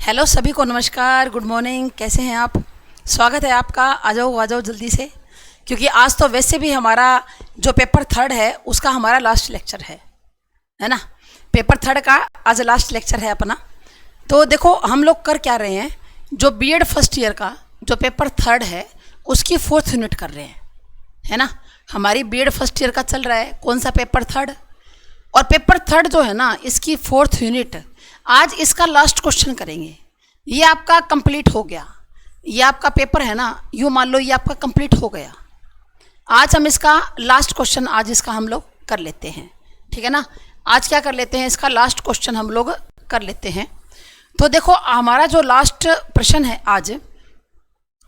Hello सभी को नमस्कार, गुड मॉर्निंग। कैसे हैं आप? स्वागत है आपका। आ जाओ जल्दी से, क्योंकि आज तो वैसे भी हमारा जो पेपर थर्ड है उसका हमारा लास्ट लेक्चर है ना। पेपर थर्ड का आज लास्ट लेक्चर है अपना। तो देखो हम लोग कर क्या रहे हैं, जो बीएड फर्स्ट ईयर का जो पेपर थर्ड है उसकी फोर्थ यूनिट कर रहे हैं, है ना। हमारी बीएड फर्स्ट ईयर का चल रहा है कौन सा, पेपर थर्ड। और पेपर थर्ड जो है ना इसकी फोर्थ यूनिट आज इसका लास्ट क्वेश्चन करेंगे। ये आपका कंप्लीट हो गया, ये आपका पेपर है ना, यूँ मान लो ये आपका कंप्लीट हो गया। आज हम इसका लास्ट क्वेश्चन आज इसका हम लोग कर लेते हैं, ठीक है ना। आज क्या कर लेते हैं, इसका लास्ट क्वेश्चन हम लोग कर लेते हैं। तो देखो हमारा जो लास्ट प्रश्न है आज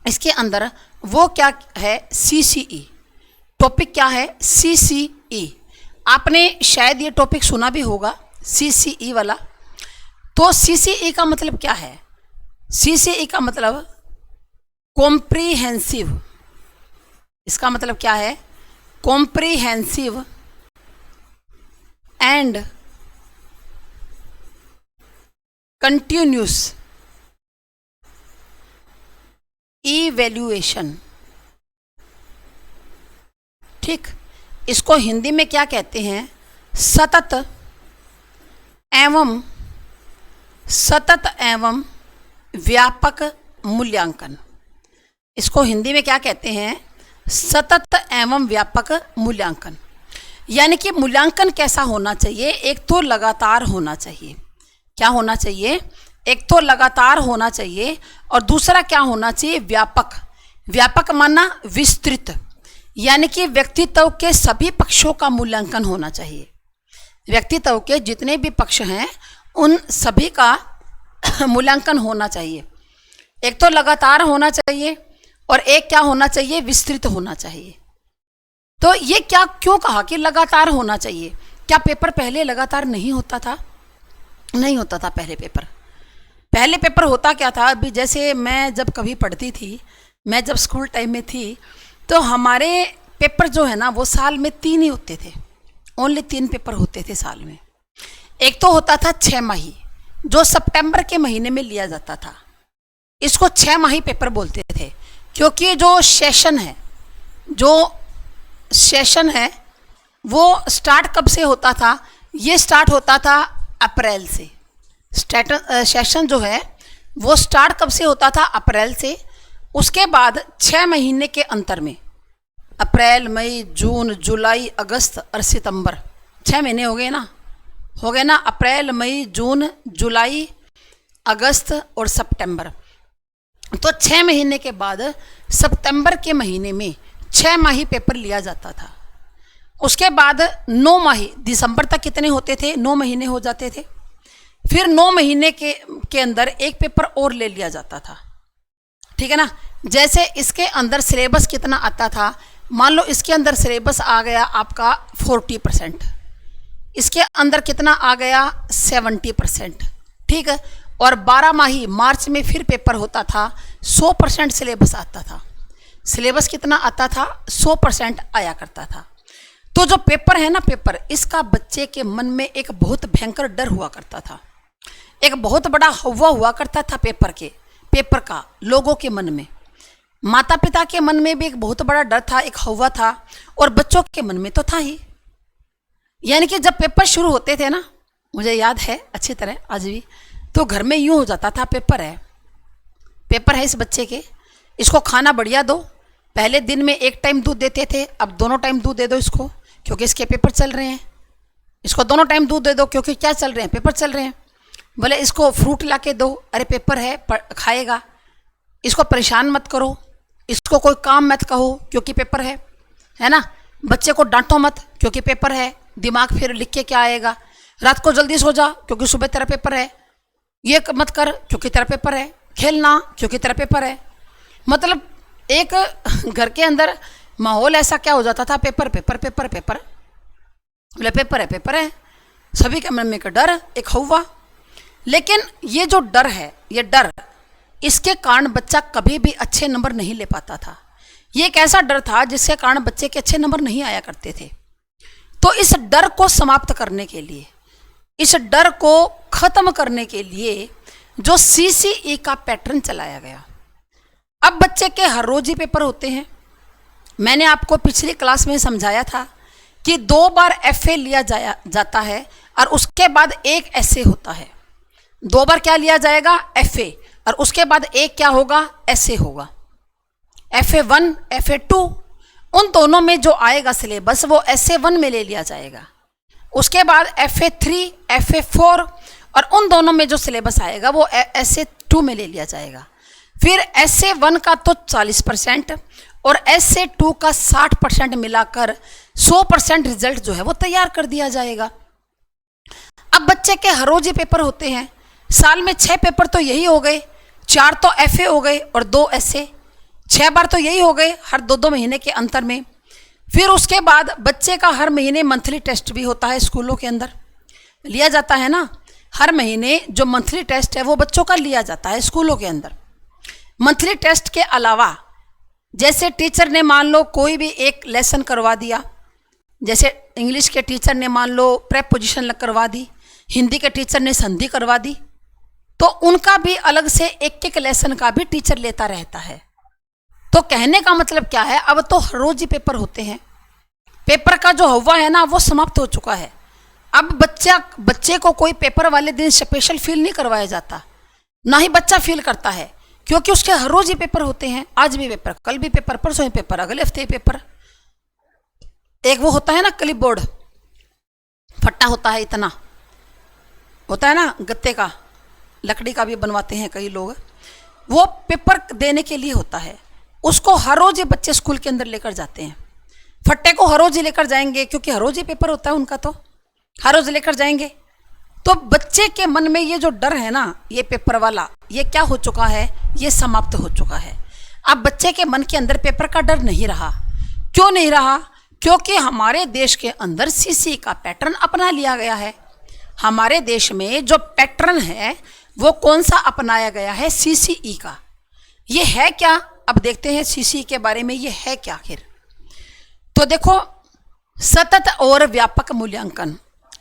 इसके अंदर वो क्या है, सीसीई। टॉपिक क्या है, सीसीई। आपने शायद ये टॉपिक सुना भी होगा, सीसीई वाला। तो सीसीई का मतलब क्या है? सीसीई का मतलब कॉम्प्रिहेंसिव। इसका मतलब क्या है, कॉम्प्रिहेंसिव एंड कंटिन्यूस इवैल्यूएशन। ठीक, इसको हिंदी में क्या कहते हैं, सतत एवं व्यापक मूल्यांकन। इसको हिंदी में क्या कहते हैं, सतत एवं व्यापक मूल्यांकन। यानी कि मूल्यांकन कैसा होना चाहिए, एक तो लगातार होना चाहिए। क्या होना चाहिए, एक तो लगातार होना चाहिए और दूसरा क्या होना चाहिए, व्यापक। व्यापक माना विस्तृत, यानी कि व्यक्तित्व के सभी पक्षों का मूल्यांकन होना चाहिए। व्यक्तित्व के जितने भी पक्ष हैं उन सभी का मूल्यांकन होना चाहिए। एक तो लगातार होना चाहिए और एक क्या होना चाहिए, विस्तृत होना चाहिए। तो ये क्या क्यों कहा कि लगातार होना चाहिए? क्या पेपर पहले लगातार नहीं होता था? नहीं होता था पहले पेपर होता क्या था, अभी जैसे मैं जब कभी पढ़ती थी, मैं जब स्कूल टाइम में थी, तो हमारे पेपर जो है ना वो साल में 3 ही होते थे। ओनली 3 पेपर होते थे साल में। एक तो होता था 6 माही, जो सितंबर के महीने में लिया जाता था। इसको 6 माही पेपर बोलते थे, क्योंकि जो सेशन है वो स्टार्ट कब से होता था, ये स्टार्ट होता था अप्रैल से। सेशन जो है वो स्टार्ट कब से होता था, अप्रैल से। उसके बाद 6 महीने के अंतर में, अप्रैल, मई, जून, जुलाई, अगस्त और सितंबर, 6 महीने हो गए ना, अप्रैल, मई, जून, जुलाई, अगस्त और सितंबर। तो 6 महीने के बाद सितंबर के महीने में 6 माही पेपर लिया जाता था। उसके बाद 9 माही, दिसंबर तक कितने होते थे, 9 महीने हो जाते थे। फिर 9 महीने के अंदर एक पेपर और ले लिया जाता था, ठीक है ना। जैसे इसके अंदर सिलेबस कितना आता था, मान लो इसके अंदर सिलेबस आ गया आपका 40%, इसके अंदर कितना आ गया 70%, ठीक है। और 12 माही मार्च में फिर पेपर होता था, 100% सिलेबस आता था। सिलेबस कितना आता था, 100% आया करता था। तो जो पेपर है ना, पेपर इसका बच्चे के मन में एक बहुत भयंकर डर हुआ करता था, एक बहुत बड़ा हवा हुआ करता था पेपर का लोगों के मन में। माता पिता के मन में भी एक बहुत बड़ा डर था, एक हवा था, और बच्चों के मन में तो था ही। यानी कि जब पेपर शुरू होते थे ना, मुझे याद है अच्छी तरह आज भी, तो घर में यूँ हो जाता था, पेपर है इस बच्चे के, इसको खाना बढ़िया दो। पहले दिन में एक टाइम दूध देते थे, अब दोनों टाइम दूध दे दो इसको, क्योंकि इसके पेपर चल रहे हैं। इसको दोनों टाइम दूध दे दो, क्योंकि क्या चल रहे हैं, पेपर चल रहे हैं। बोले इसको फ्रूट ला के दो, अरे पेपर है खाएगा। इसको परेशान मत करो, इसको कोई काम मत कहो, क्योंकि पेपर है ना। बच्चे को डांटो मत, क्योंकि पेपर है, दिमाग फिर लिख के क्या आएगा। रात को जल्दी सो जा, क्योंकि सुबह तेरा पेपर है। ये मत कर, क्योंकि तेरा पेपर है। खेलना, क्योंकि तेरा पेपर है। मतलब एक घर के अंदर माहौल ऐसा क्या हो जाता था, पेपर। बोले पेपर है, सभी के मन में एक डर, एक हवा। लेकिन ये जो डर है, ये डर, इसके कारण बच्चा कभी भी अच्छे नंबर नहीं ले पाता था। ये एक ऐसा डर था जिसके कारण बच्चे के अच्छे नंबर नहीं आया करते थे। तो इस डर को समाप्त करने के लिए, इस डर को खत्म करने के लिए जो CCE का पैटर्न चलाया गया। अब बच्चे के हर रोज ही पेपर होते हैं। मैंने आपको पिछली क्लास में समझाया था कि 2 बार FA लिया जाता है और उसके बाद एक ऐसे होता है। 2 बार क्या लिया जाएगा? FA, और उसके बाद एक क्या होगा? ऐसे होगा। FA1, FA2, उन दोनों में जो आएगा सिलेबस वो SA1 में ले लिया जाएगा। उसके बाद FA3, FA4, और उन दोनों में जो सिलेबस आएगा वो SA2 में ले लिया जाएगा। फिर SA1 का तो 40% और SA2 का 60% मिलाकर 100% रिजल्ट जो है वो तैयार कर दिया जाएगा। अब बच्चे के हर रोज ही पेपर होते हैं। साल में 6 पेपर तो यही हो गए, 4 तो FA हो गए और 2 SA। 6 बार तो यही हो गए हर 2-2 महीने के अंतर में। फिर उसके बाद बच्चे का हर महीने मंथली टेस्ट भी होता है, स्कूलों के अंदर लिया जाता है ना। हर महीने जो मंथली टेस्ट है वो बच्चों का लिया जाता है स्कूलों के अंदर। मंथली टेस्ट के अलावा जैसे टीचर ने मान लो कोई भी एक लेसन करवा दिया, जैसे इंग्लिश के टीचर ने मान लो प्रेपोजिशन करवा दी, हिंदी के टीचर ने संधि करवा दी, तो उनका भी अलग से एक लेसन का भी टीचर लेता रहता है। तो कहने का मतलब क्या है, अब तो हर रोज ही पेपर होते हैं। पेपर का जो हवा है ना वो समाप्त हो चुका है। अब बच्चे को कोई पेपर वाले दिन स्पेशल फील नहीं करवाया जाता, ना ही बच्चा फील करता है, क्योंकि उसके हर रोज ही पेपर होते हैं। आज भी पेपर, कल भी पेपर, परसों ही पेपर, अगले हफ्ते पेपर। एक वो होता है ना क्लिप बोर्ड, फट्टा होता है, इतना होता है ना, गत्ते का, लकड़ी का भी बनवाते हैं कई लोग, वो पेपर देने के लिए होता है। उसको हर रोज ही बच्चे स्कूल के अंदर लेकर जाते हैं। फट्टे को हर रोज ही लेकर जाएंगे, क्योंकि हर रोज ही पेपर होता है उनका, तो हर रोज लेकर जाएंगे। तो बच्चे के मन में ये जो डर है ना, ये पेपर वाला, ये क्या हो चुका है? ये समाप्त हो चुका है। अब बच्चे के मन के अंदर पेपर का डर नहीं रहा। क्यों नहीं रहा? क्योंकि हमारे देश के अंदर CCE का पैटर्न अपना लिया गया है। हमारे देश में जो पैटर्न है वो कौन सा अपनाया गया है? CCE का। ये है क्या? अब देखते हैं CCE के बारे में, ये है क्या आखिर। तो देखो, सतत और व्यापक मूल्यांकन,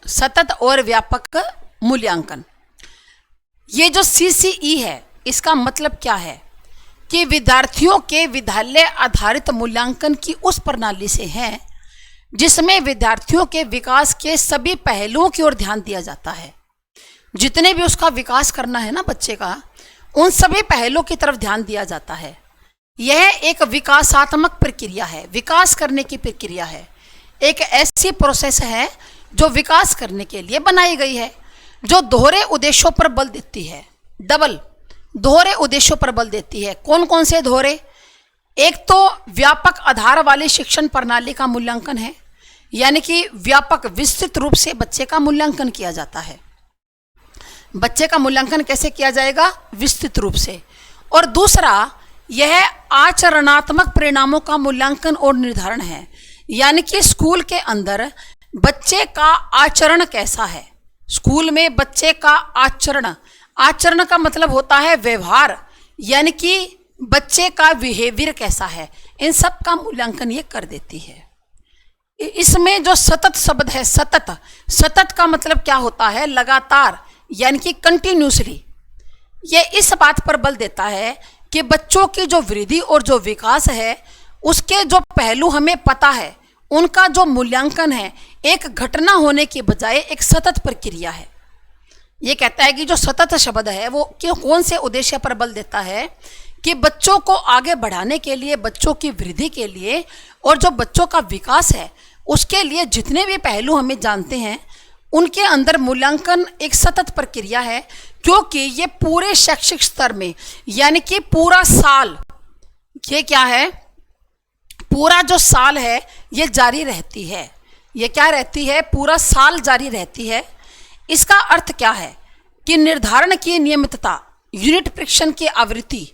सतत और व्यापक मूल्यांकन, ये जो CCE है इसका मतलब क्या है कि विद्यार्थियों के विद्यालय आधारित मूल्यांकन की उस प्रणाली से है जिसमें विद्यार्थियों के विकास के सभी पहलुओं की ओर ध्यान दिया जाता है। जितने भी उसका विकास करना है ना बच्चे का, उन सभी पहलुओं की तरफ ध्यान दिया जाता है। यह एक विकासात्मक प्रक्रिया है, विकास करने की प्रक्रिया है, एक ऐसी प्रोसेस है जो विकास करने के लिए बनाई गई है, जो दोहरे उद्देश्यों पर बल देती है। डबल दोहरे उद्देश्यों पर बल देती है। कौन कौन से दोहरे? एक तो व्यापक आधार वाली शिक्षण प्रणाली का मूल्यांकन है, यानी कि व्यापक विस्तृत रूप से बच्चे का मूल्यांकन किया जाता है। बच्चे का मूल्यांकन कैसे किया जाएगा? विस्तृत रूप से। और दूसरा, यह आचरणात्मक परिणामों का मूल्यांकन और निर्धारण है, यानी कि स्कूल के अंदर बच्चे का आचरण कैसा है। स्कूल में बच्चे का आचरण, आचरण का मतलब होता है व्यवहार, यानी कि बच्चे का बिहेवियर कैसा है। इन सब का मूल्यांकन ये कर देती है। इसमें जो सतत शब्द है, सतत, सतत का मतलब क्या होता है? लगातार, यानी कि कंटिन्यूसली। ये इस बात पर बल देता है कि बच्चों की जो वृद्धि और जो विकास है उसके जो पहलू हमें पता है, उनका जो मूल्यांकन है एक घटना होने के बजाय एक सतत प्रक्रिया है। ये कहता है कि जो सतत शब्द है वो क्यों, कौन से उद्देश्य पर बल देता है कि बच्चों को आगे बढ़ाने के लिए, बच्चों की वृद्धि के लिए और जो बच्चों का विकास है उसके लिए जितने भी पहलू हमें जानते हैं उनके अंदर मूल्यांकन एक सतत प्रक्रिया है, क्योंकि ये पूरे शैक्षिक स्तर में, यानी कि पूरा साल, ये क्या है, पूरा जो साल है ये जारी रहती है। ये क्या रहती है? पूरा साल जारी रहती है। इसका अर्थ क्या है कि निर्धारण की नियमितता, यूनिट परीक्षण की आवृत्ति,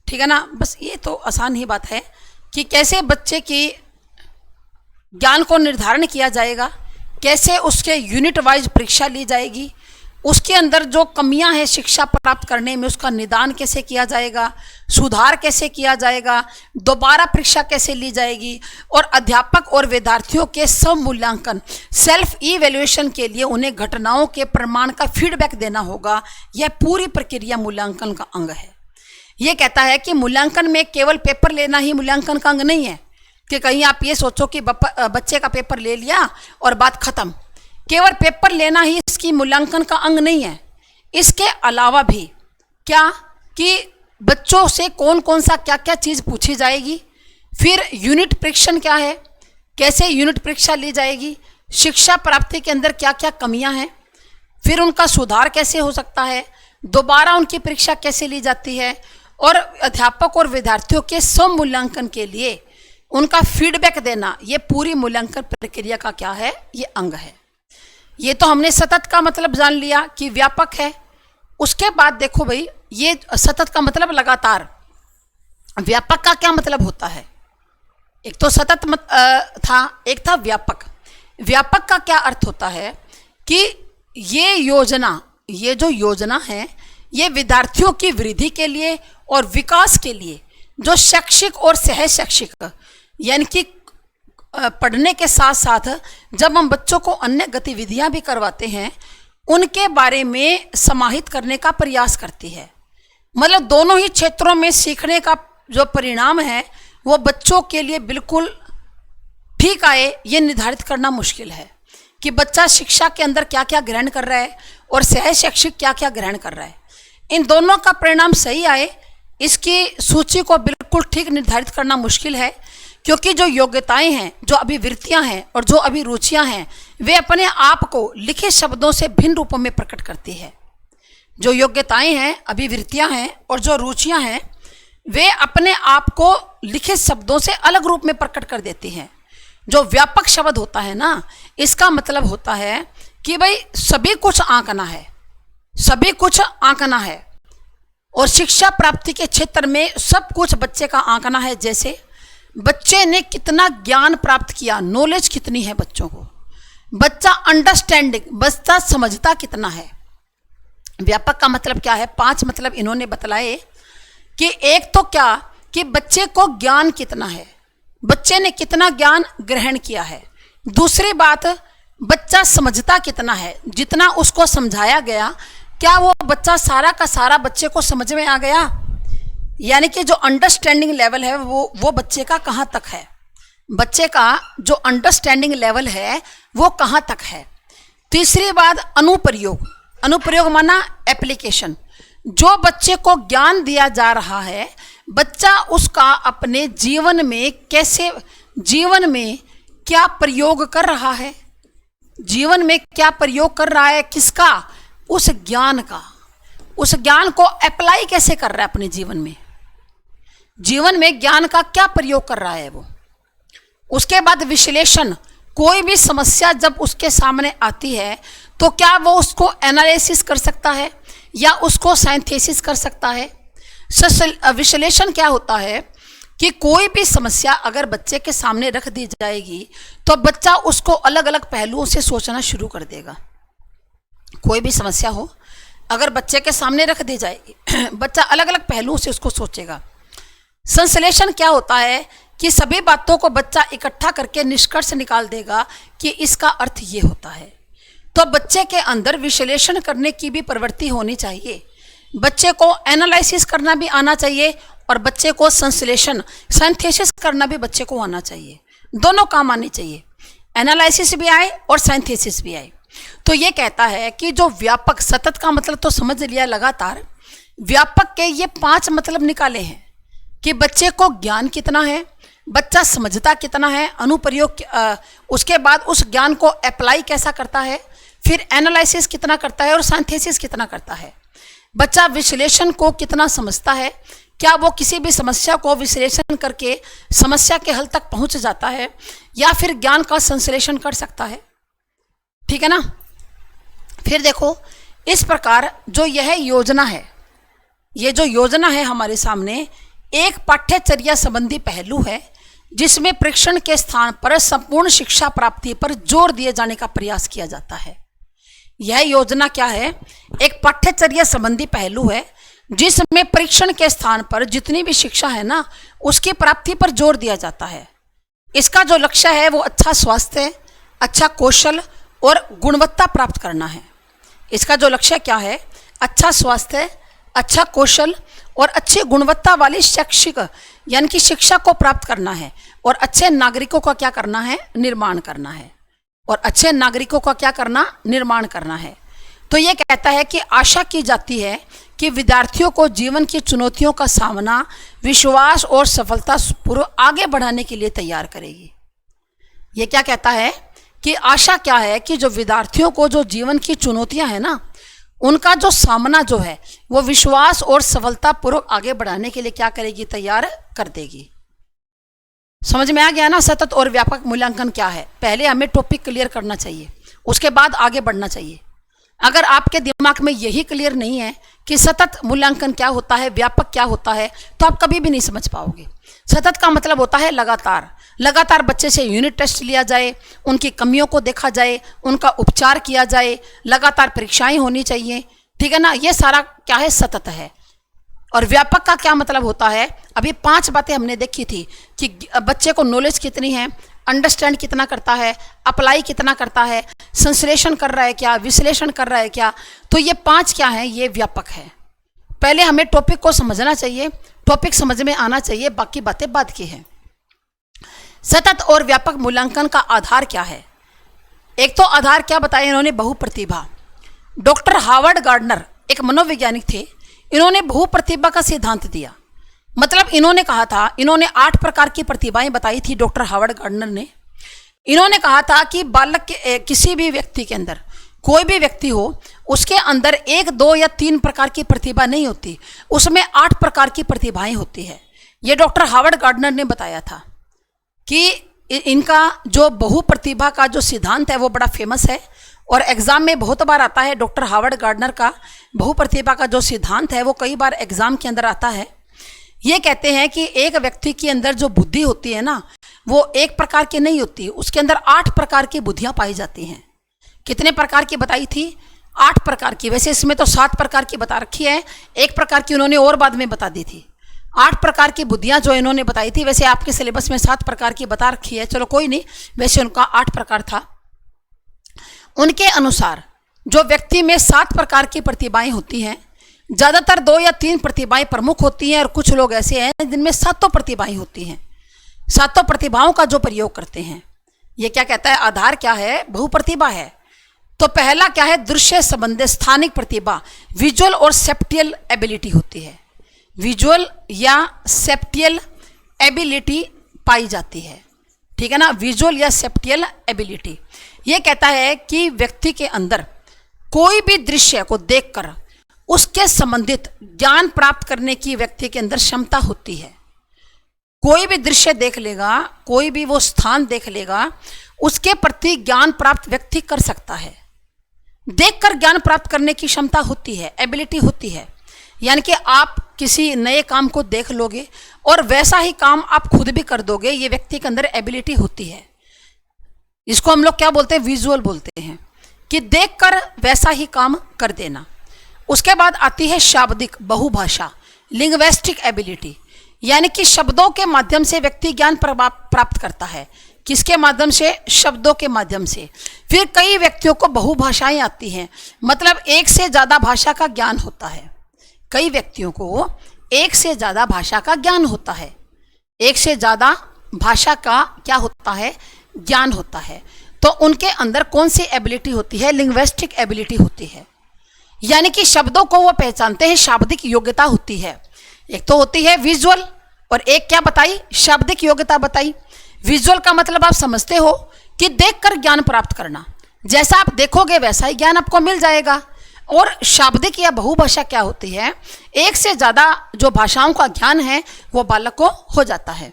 ठीक है ना। बस ये तो आसान ही बात है कि कैसे बच्चे की ज्ञान को निर्धारण किया जाएगा, कैसे उसके यूनिट वाइज परीक्षा ली जाएगी, उसके अंदर जो कमियां हैं शिक्षा प्राप्त करने में, उसका निदान कैसे किया जाएगा, सुधार कैसे किया जाएगा, दोबारा परीक्षा कैसे ली जाएगी, और अध्यापक और विद्यार्थियों के स्वमूल्यांकन सेल्फ इवैल्यूएशन के लिए उन्हें घटनाओं के प्रमाण का फीडबैक देना होगा। यह पूरी प्रक्रिया मूल्यांकन का अंग है। यह कहता है कि मूल्यांकन में केवल पेपर लेना ही मूल्यांकन का अंग नहीं है, कि कहीं आप ये सोचो कि बच्चे का पेपर ले लिया और बात खत्म। केवल पेपर लेना ही इसकी मूल्यांकन का अंग नहीं है। इसके अलावा भी क्या कि बच्चों से कौन कौन सा क्या क्या चीज़ पूछी जाएगी, फिर यूनिट परीक्षण क्या है, कैसे यूनिट परीक्षा ली जाएगी, शिक्षा प्राप्ति के अंदर क्या क्या कमियां हैं, फिर उनका सुधार कैसे हो सकता है, दोबारा उनकी परीक्षा कैसे ली जाती है, और अध्यापक और विद्यार्थियों के स्वमूल्यांकन के लिए उनका फीडबैक देना, ये पूरी मूल्यांकन प्रक्रिया का क्या है, ये अंग है। ये तो हमने सतत का मतलब जान लिया कि व्यापक है। उसके बाद देखो भाई, ये सतत का मतलब लगातार, व्यापक का क्या मतलब होता है? एक तो सतत था, एक था व्यापक। व्यापक का क्या अर्थ होता है कि ये योजना, ये जो योजना है, ये विद्यार्थियों की वृद्धि के लिए और विकास के लिए जो शैक्षिक और सह शैक्षिक, यानी कि पढ़ने के साथ साथ जब हम बच्चों को अन्य गतिविधियां भी करवाते हैं, उनके बारे में समाहित करने का प्रयास करती है। मतलब दोनों ही क्षेत्रों में सीखने का जो परिणाम है वो बच्चों के लिए बिल्कुल ठीक आए, ये निर्धारित करना मुश्किल है कि बच्चा शिक्षा के अंदर क्या क्या ग्रहण कर रहा है और सह शैक्षिक क्या क्या ग्रहण कर रहा है। इन दोनों का परिणाम सही आए, इसकी सूची को बिल्कुल ठीक निर्धारित करना मुश्किल है, क्योंकि जो योग्यताएं हैं, जो अभिवृत्तियां हैं और जो अभिरुचियां हैं, वे अपने आप को लिखित शब्दों से भिन्न रूपों में प्रकट करती है। जो योग्यताएं हैं, अभिवृत्तियां हैं और जो रुचियां हैं, वे अपने आप को लिखित शब्दों से अलग रूप में प्रकट कर देती हैं। जो व्यापक शब्द होता है ना, इसका मतलब होता है कि भाई सभी कुछ आंकना है, सभी कुछ आंकना है, और शिक्षा प्राप्ति के क्षेत्र में सब कुछ बच्चे का आंकना है। जैसे बच्चे ने कितना ज्ञान प्राप्त किया, नॉलेज कितनी है बच्चों को, बच्चा अंडरस्टैंडिंग, बच्चा समझता कितना है। व्यापक का मतलब क्या है? 5 मतलब इन्होंने बतलाए कि एक तो क्या कि बच्चे को ज्ञान कितना है, बच्चे ने कितना ज्ञान ग्रहण किया है। दूसरी बात, बच्चा समझता कितना है, जितना उसको समझाया गया क्या वो बच्चा सारा का सारा बच्चे को समझ में आ गया, यानी कि जो अंडरस्टैंडिंग लेवल है वो बच्चे का कहाँ तक है, बच्चे का जो अंडरस्टैंडिंग लेवल है वो कहाँ तक है। तीसरी बात, अनुप्रयोग, अनुप्रयोग माना एप्लीकेशन। जो बच्चे को ज्ञान दिया जा रहा है, बच्चा उसका अपने जीवन में कैसे, जीवन में क्या प्रयोग कर रहा है, जीवन में क्या प्रयोग कर रहा है, किसका, उस ज्ञान का, उस ज्ञान को अप्लाई कैसे कर रहा है अपने जीवन में, जीवन में ज्ञान का क्या प्रयोग कर रहा है वो। उसके बाद विश्लेषण, कोई भी समस्या जब उसके सामने आती है तो क्या वो उसको एनालिसिस कर सकता है या उसको साइंथेसिस कर सकता है। विश्लेषण क्या होता है कि कोई भी समस्या अगर बच्चे के सामने रख दी जाएगी तो बच्चा उसको अलग अलग पहलुओं से सोचना शुरू कर देगा। कोई भी समस्या हो, अगर बच्चे के सामने रख दी जाएगी, बच्चा अलग अलग पहलुओं से उसको सोचेगा। संश्लेषण क्या होता है कि सभी बातों को बच्चा इकट्ठा करके निष्कर्ष निकाल देगा कि इसका अर्थ ये होता है। तो बच्चे के अंदर विश्लेषण करने की भी प्रवृत्ति होनी चाहिए, बच्चे को एनालिसिस करना भी आना चाहिए और बच्चे को संश्लेषण, सिंथेसिस करना भी बच्चे को आना चाहिए। दोनों काम आने चाहिए, एनालिसिस भी आए और सिंथेसिस भी आए। तो ये कहता है कि जो व्यापक, सतत का मतलब तो समझ लिया लगातार, व्यापक के ये 5 मतलब निकाले हैं कि बच्चे को ज्ञान कितना है, बच्चा समझता कितना है, अनुप्रयोग, उसके बाद उस ज्ञान को अप्लाई कैसा करता है, फिर एनालिसिस कितना करता है और सिंथेसिस कितना करता है। बच्चा विश्लेषण को कितना समझता है, क्या वो किसी भी समस्या को विश्लेषण करके समस्या के हल तक पहुंच जाता है या फिर ज्ञान का संश्लेषण कर सकता है। ठीक है ना। फिर देखो, इस प्रकार जो यह योजना है, ये जो योजना है हमारे सामने, एक पाठ्यचर्या संबंधी पहलू है जिसमें परीक्षण के स्थान पर संपूर्ण शिक्षा प्राप्ति पर जोर दिए जाने का प्रयास किया जाता है। यह योजना क्या है? एक पाठ्यचर्या संबंधी पहलू है जिसमें परीक्षण के स्थान पर जितनी भी शिक्षा है ना, उसकी प्राप्ति पर जोर दिया जाता है। इसका जो लक्ष्य है वो अच्छा स्वास्थ्य, अच्छा कौशल और गुणवत्ता प्राप्त करना है। इसका जो लक्ष्य क्या है? अच्छा स्वास्थ्य, अच्छा कौशल और अच्छी गुणवत्ता वाली शैक्षिक यानी कि शिक्षा को प्राप्त करना है और अच्छे नागरिकों का क्या करना है? निर्माण करना है। और अच्छे नागरिकों का क्या करना? निर्माण करना है। तो ये कहता है कि आशा की जाती है कि विद्यार्थियों को जीवन की चुनौतियों का सामना विश्वास और सफलता पूर्वक आगे बढ़ाने के लिए तैयार करेगी। ये क्या कहता है कि आशा क्या है कि जो विद्यार्थियों को जो जीवन की चुनौतियां हैं ना, उनका जो सामना जो है वो विश्वास और सफलता पूर्वक आगे बढ़ाने के लिए क्या करेगी? तैयार कर देगी। समझ में आ गया ना सतत और व्यापक मूल्यांकन क्या है? पहले हमें टॉपिक क्लियर करना चाहिए, उसके बाद आगे बढ़ना चाहिए। अगर आपके दिमाग में यही क्लियर नहीं है कि सतत मूल्यांकन क्या होता है, व्यापक क्या होता है, तो आप कभी भी नहीं समझ पाओगे। सतत का मतलब होता है लगातार। लगातार बच्चे से यूनिट टेस्ट लिया जाए, उनकी कमियों को देखा जाए, उनका उपचार किया जाए, लगातार परीक्षाएं होनी चाहिए, ठीक है ना। ये सारा क्या है? सतत है। और व्यापक का क्या मतलब होता है? अभी 5 बातें हमने देखी थी कि बच्चे को नॉलेज कितनी है, अंडरस्टैंड कितना करता है, अप्लाई कितना करता है, संश्लेषण कर रहा है क्या, विश्लेषण कर रहा है क्या। तो ये 5 क्या है? ये व्यापक है। पहले हमें टॉपिक को समझना चाहिए, टॉपिक समझ में आना चाहिए, बाकी बातें बाद की है। सतत और व्यापक मूल्यांकन का आधार क्या है? एक तो आधार क्या बताया इन्होंने? बहुप्रतिभा। डॉक्टर हार्वर्ड गार्डनर एक मनोवैज्ञानिक थे, इन्होंने बहुप्रतिभा का सिद्धांत दिया। मतलब इन्होंने कहा था, इन्होंने 8 प्रकार की प्रतिभाएं बताई थी डॉक्टर हार्वर्ड गार्डनर ने। इन्होंने कहा था कि बालक के किसी भी व्यक्ति के अंदर, कोई भी व्यक्ति हो, उसके अंदर 1, 2 या 3 प्रकार की प्रतिभा नहीं होती, उसमें 8 प्रकार की प्रतिभाएं होती है। ये डॉक्टर हार्वर्ड गार्डनर ने बताया था कि इनका जो बहुप्रतिभा का जो सिद्धांत है वो बड़ा फेमस है और एग्जाम में बहुत बार आता है। डॉक्टर हार्वर्ड गार्डनर का बहुप्रतिभा का जो सिद्धांत है वो कई बार एग्जाम के अंदर आता है। ये कहते हैं कि एक व्यक्ति के अंदर जो बुद्धि होती है ना, वो एक प्रकार की नहीं होती, उसके अंदर 8 प्रकार की बुद्धियां पाई जाती हैं। कितने प्रकार की बताई थी? 8 प्रकार की। वैसे इसमें तो 7 प्रकार की बता रखी है, 1 प्रकार की उन्होंने और बाद में बता दी थी। 8 प्रकार की बुद्धियां जो इन्होंने बताई थी, वैसे आपके सिलेबस में 7 प्रकार की बता रखी है, चलो कोई नहीं, वैसे उनका 8 प्रकार था। उनके अनुसार जो व्यक्ति में 7 प्रकार की प्रतिभाएं होती हैं, ज़्यादातर 2 या 3 प्रतिभाएं प्रमुख होती हैं और कुछ लोग ऐसे हैं जिनमें 7 प्रतिभाएं होती हैं। 7 प्रतिभाओं का जो प्रयोग करते हैं, ये क्या कहता है? आधार क्या है? बहुप्रतिभा है। तो पहला क्या है? दृश्य संबंधी स्थानिक प्रतिभा, विजुअल और सेप्टियल एबिलिटी होती है। विजुअल या सेप्टियल एबिलिटी पाई जाती है, ठीक है ना। विजुअल या सेप्टियल एबिलिटी ये कहता है कि व्यक्ति के अंदर कोई भी दृश्य को देखकर उसके संबंधित ज्ञान प्राप्त करने की व्यक्ति के अंदर क्षमता होती है। कोई भी दृश्य देख लेगा, कोई भी वो स्थान देख लेगा, उसके प्रति ज्ञान प्राप्त व्यक्ति कर सकता है। देखकर ज्ञान प्राप्त करने की क्षमता होती है, एबिलिटी होती है। यानी कि आप किसी नए काम को देख लोगे और वैसा ही काम आप खुद भी कर दोगे, ये व्यक्ति के अंदर एबिलिटी होती है। इसको हम लोग क्या बोलते हैं? विजुअल बोलते हैं, कि देखकर वैसा ही काम कर देना। उसके बाद आती है शाब्दिक बहुभाषा, लिंग्विस्टिक एबिलिटी, यानी कि शब्दों के माध्यम से व्यक्ति ज्ञान प्राप्त करता है। किसके माध्यम से? शब्दों के माध्यम से। फिर कई व्यक्तियों को बहुभाषाएं आती हैं, मतलब 1 से ज़्यादा भाषा का ज्ञान होता है। कई व्यक्तियों को 1 से ज़्यादा भाषा का ज्ञान होता है। 1 से ज़्यादा भाषा का क्या होता है? ज्ञान होता है। तो उनके अंदर कौन सी एबिलिटी होती है? लिंग्विस्टिक एबिलिटी होती है। यानी कि शब्दों को वो पहचानते हैं, शाब्दिक योग्यता होती है। एक तो होती है विजुअल और एक क्या बताई? शाब्दिक योग्यता बताई। विजुअल का मतलब आप समझते हो कि देखकर ज्ञान प्राप्त करना, जैसा आप देखोगे वैसा ही ज्ञान आपको मिल जाएगा। और शाब्दिक या बहुभाषा क्या होती है? 1 से ज़्यादा जो भाषाओं का ज्ञान है वो बालक को हो जाता है।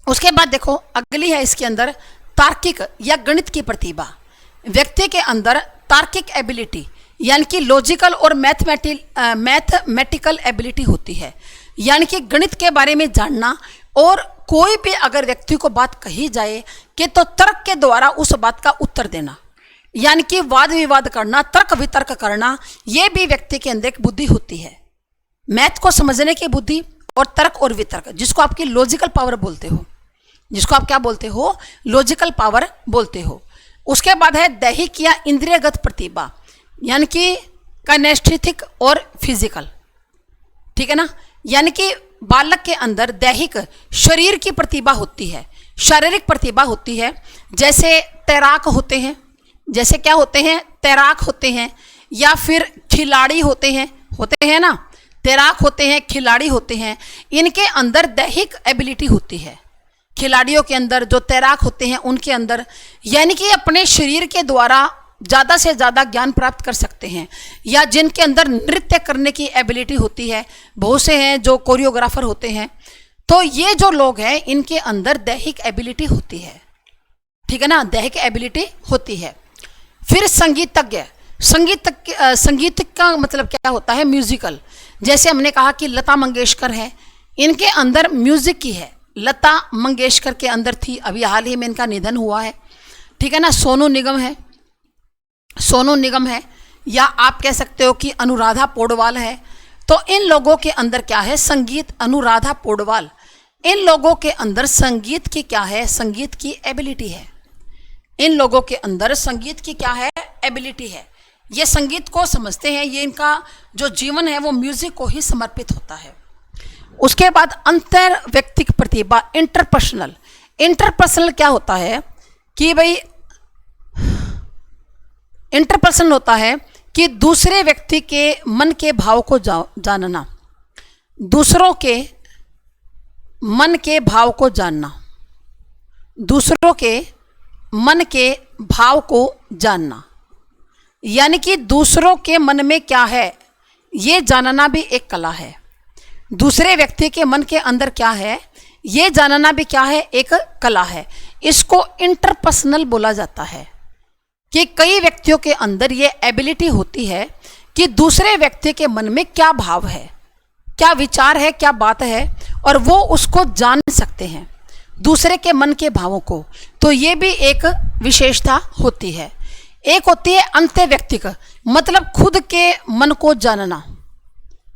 उसके बाद देखो अगली है इसके अंदर तार्किक या गणित की प्रतिभा। व्यक्ति के अंदर तार्किक एबिलिटी यानी कि लॉजिकल और मैथमेटिकल एबिलिटी होती है, यानी कि गणित के बारे में जानना। और कोई भी अगर व्यक्ति को बात कही जाए कि तो तर्क के द्वारा उस बात का उत्तर देना, यानी कि वाद विवाद करना, तर्क वितर्क करना, ये भी व्यक्ति के अंदर एक बुद्धि होती है। मैथ को समझने की बुद्धि और तर्क और वितर्क, जिसको आपकी लॉजिकल पावर बोलते हो, जिसको आप क्या बोलते हो, लॉजिकल पावर बोलते हो। उसके बाद है दैहिक या इंद्रियगत प्रतिभा, यानी कि काइनेस्थेटिक और फिजिकल, ठीक है ना। यानी कि बालक के अंदर दैहिक शरीर की प्रतिभा होती है, शारीरिक प्रतिभा होती है। जैसे तैराक होते हैं, जैसे क्या होते हैं, तैराक होते हैं, या फिर खिलाड़ी होते हैं ना, तैराक होते हैं, खिलाड़ी होते हैं। इनके अंदर दैहिक एबिलिटी होती है। खिलाड़ियों के अंदर, जो तैराक होते हैं उनके अंदर, यानी कि अपने शरीर के द्वारा ज़्यादा से ज़्यादा ज्ञान प्राप्त कर सकते हैं। या जिनके अंदर नृत्य करने की एबिलिटी होती है, बहुत से हैं जो कोरियोग्राफर होते हैं। तो ये जो लोग हैं इनके अंदर दैहिक एबिलिटी होती है, ठीक है ना, दैहिक एबिलिटी होती है। फिर संगीतज्ञ, संगीत का मतलब क्या होता है, म्यूजिकल। जैसे हमने कहा कि लता मंगेशकर है, इनके अंदर म्यूजिक की है। लता मंगेशकर के अंदर थी, अभी हाल ही में इनका निधन हुआ है, ठीक है ना। सोनू निगम है, या आप कह सकते हो कि अनुराधा पौडवाल है। तो इन लोगों के अंदर क्या है, संगीत, अनुराधा पौडवाल, इन लोगों के अंदर संगीत की क्या है, संगीत की एबिलिटी है। इन लोगों के अंदर संगीत की क्या है, एबिलिटी है। ये संगीत को समझते हैं, ये इनका जो जीवन है वो म्यूजिक को ही समर्पित होता है। उसके बाद अंतर व्यक्तिक प्रतिभा, इंटरपर्सनल क्या होता है कि भाई, इंटरपर्सनल होता है कि दूसरे व्यक्ति के मन के भाव को जानना, दूसरों के मन के भाव को जानना, दूसरों के मन के भाव को जानना, यानी कि दूसरों के मन में क्या है ये जानना भी एक कला है। दूसरे व्यक्ति के मन के अंदर क्या है ये जानना भी क्या है, एक कला है। इसको इंटरपर्सनल बोला जाता है कि कई व्यक्तियों के अंदर ये एबिलिटी होती है कि दूसरे व्यक्ति के मन में क्या भाव है, क्या विचार है, क्या बात है, और वो उसको जान सकते हैं, दूसरे के मन के भावों को। तो ये भी एक विशेषता होती है। एक होती है अंत्य व्यक्तिक, मतलब खुद के मन को जानना।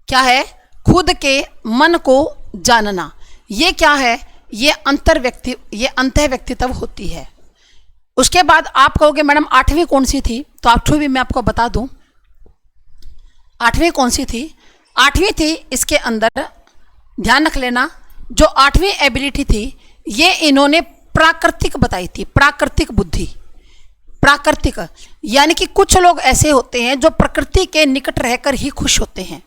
क्या है, खुद के मन को जानना। ये क्या है, ये अंतः व्यक्तित्व होती है। उसके बाद आप कहोगे मैडम 8वीं कौन सी थी, तो 8वीं भी मैं आपको बता दूं। 8वीं कौन सी थी, 8वीं थी, इसके अंदर ध्यान रख लेना, जो 8वीं एबिलिटी थी ये इन्होंने प्राकृतिक बताई थी, प्राकृतिक बुद्धि। प्राकृतिक यानी कि कुछ लोग ऐसे होते हैं जो प्रकृति के निकट रहकर ही खुश होते हैं,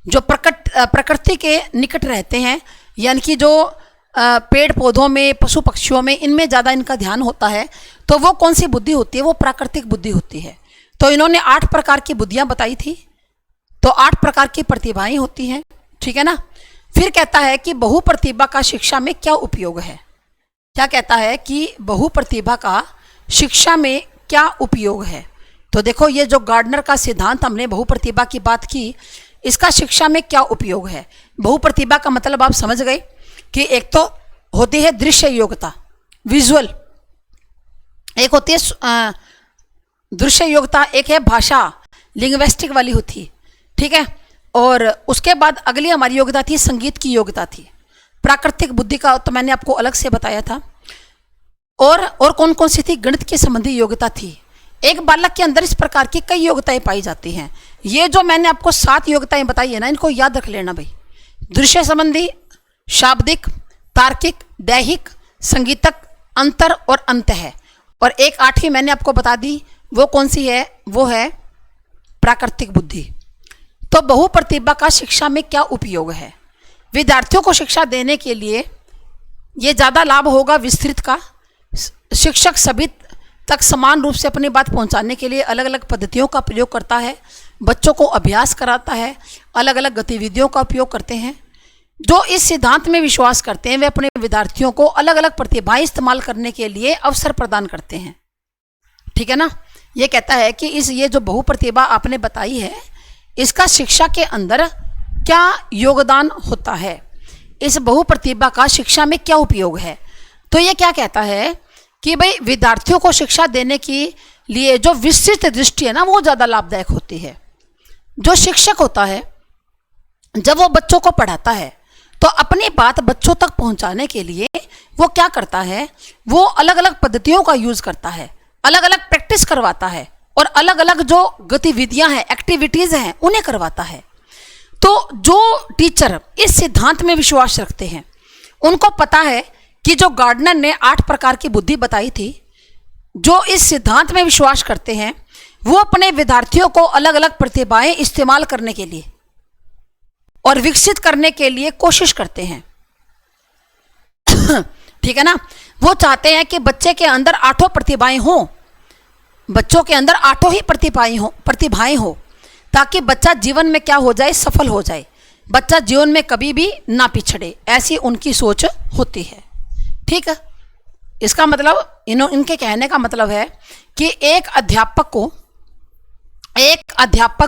जो प्रकृति के निकट रहते हैं, यानी कि जो पेड़ पौधों में, पशु पक्षियों में, इनमें ज़्यादा इनका ध्यान होता है। तो वो कौन सी बुद्धि होती है, वो प्राकृतिक बुद्धि होती है। तो इन्होंने 8 प्रकार की बुद्धियाँ बताई थी, तो 8 प्रकार की प्रतिभाएं होती हैं, ठीक है ना। फिर कहता है कि बहुप्रतिभा का शिक्षा में क्या उपयोग है। क्या कहता है कि बहुप्रतिभा का शिक्षा में क्या उपयोग है। तो देखो, ये जो गार्डनर का सिद्धांत, हमने बहुप्रतिभा की बात की, इसका शिक्षा में क्या उपयोग है। बहुप्रतिभा का मतलब आप समझ गए कि एक तो होती है दृश्य योग्यता, विजुअल, एक होती है दृश्य योग्यता, एक है भाषा, लिंग्विस्टिक वाली होती, ठीक है। और उसके बाद अगली हमारी योग्यता थी संगीत की योग्यता थी। प्राकृतिक बुद्धि का तो मैंने आपको अलग से बताया था। और कौन कौन सी थी, गणित के संबंधी योग्यता थी। एक बालक के अंदर इस प्रकार की कई योग्यताएं पाई जाती हैं। ये जो मैंने आपको 7 योग्यताएं बताई है ना, इनको याद रख लेना भाई। दृश्य संबंधी, शाब्दिक, तार्किक, दैहिक, संगीतक, अंतर और अंत है। और एक 8वीं मैंने आपको बता दी, वो कौन सी है, वो है प्राकृतिक बुद्धि। तो बहुप्रतिभा का शिक्षा में क्या उपयोग है। विद्यार्थियों को शिक्षा देने के लिए ये ज़्यादा लाभ होगा विस्तृत का। शिक्षक सभी तक समान रूप से अपनी बात पहुंचाने के लिए अलग अलग पद्धतियों का प्रयोग करता है, बच्चों को अभ्यास कराता है, अलग अलग गतिविधियों का उपयोग करते हैं। जो इस सिद्धांत में विश्वास करते हैं वे अपने विद्यार्थियों को अलग अलग प्रतिभाएं इस्तेमाल करने के लिए अवसर प्रदान करते हैं, ठीक है ना। ये कहता है कि ये जो बहुप्रतिभा आपने बताई है, इसका शिक्षा के अंदर क्या योगदान होता है, इस बहुप्रतिभा का शिक्षा में क्या उपयोग है। तो ये क्या कहता है कि भाई विद्यार्थियों को शिक्षा देने की लिए जो विस्तृत दृष्टि है ना, वो ज़्यादा लाभदायक होती है। जो शिक्षक होता है जब वो बच्चों को पढ़ाता है तो अपनी बात बच्चों तक पहुंचाने के लिए वो क्या करता है, वो अलग अलग पद्धतियों का यूज करता है, अलग अलग प्रैक्टिस करवाता है और अलग अलग जो गतिविधियां हैं, एक्टिविटीज हैं, उन्हें करवाता है। तो जो टीचर इस सिद्धांत में विश्वास रखते हैं उनको पता है कि जो गार्डनर ने 8 प्रकार की बुद्धि बताई थी, जो इस सिद्धांत में विश्वास करते हैं वो अपने विद्यार्थियों को अलग अलग प्रतिभाएं इस्तेमाल करने के लिए और विकसित करने के लिए कोशिश करते हैं। ठीक है ना। वो चाहते हैं कि बच्चे के अंदर 8 प्रतिभाएं हों, बच्चों के अंदर 8 ही प्रतिभाएं हो ताकि बच्चा जीवन में क्या हो जाए, सफल हो जाए, बच्चा जीवन में कभी भी ना पिछड़े, ऐसी उनकी सोच होती है। ठीक है। इसका मतलब इनके कहने का मतलब है कि एक अध्यापक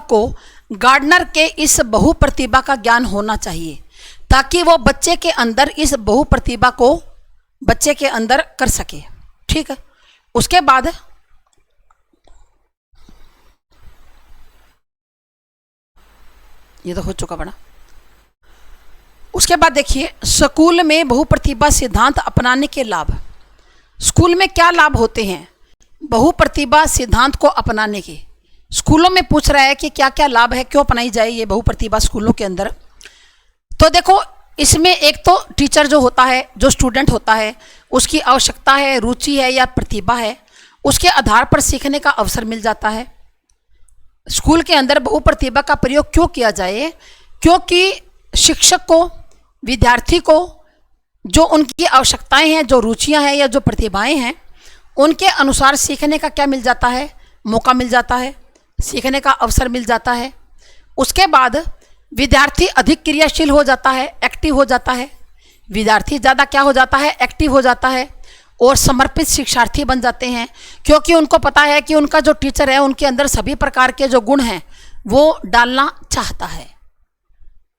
को गार्डनर के इस बहु प्रतिभा का ज्ञान होना चाहिए ताकि वो बच्चे के अंदर इस बहु प्रतिभा को बच्चे के अंदर कर सके। ठीक है। उसके बाद ये तो हो चुका बड़ा। उसके बाद देखिए स्कूल में बहु प्रतिभा सिद्धांत अपनाने के लाभ। स्कूल में क्या लाभ होते हैं बहु प्रतिभा सिद्धांत को अपनाने के? स्कूलों में पूछ रहा है कि क्या क्या लाभ है, क्यों अपनाई जाए ये बहु प्रतिभा स्कूलों के अंदर। तो देखो इसमें एक तो टीचर जो होता है, जो स्टूडेंट होता है, उसकी आवश्यकता है, रुचि है या प्रतिभा है, उसके आधार पर सीखने का अवसर मिल जाता है। स्कूल के अंदर बहु प्रतिभा का प्रयोग क्यों किया जाए? क्योंकि शिक्षक को, विद्यार्थी को जो उनकी आवश्यकताएं हैं, जो रुचियां हैं या जो प्रतिभाएं हैं, उनके अनुसार सीखने का क्या मिल जाता है, मौका मिल जाता है, सीखने का अवसर मिल जाता है। उसके बाद विद्यार्थी अधिक क्रियाशील हो जाता है, एक्टिव हो जाता है। विद्यार्थी ज़्यादा क्या हो जाता है, एक्टिव हो जाता है और समर्पित शिक्षार्थी बन जाते हैं, क्योंकि उनको पता है कि उनका जो टीचर है उनके अंदर सभी प्रकार के जो गुण हैं वो डालना चाहता है।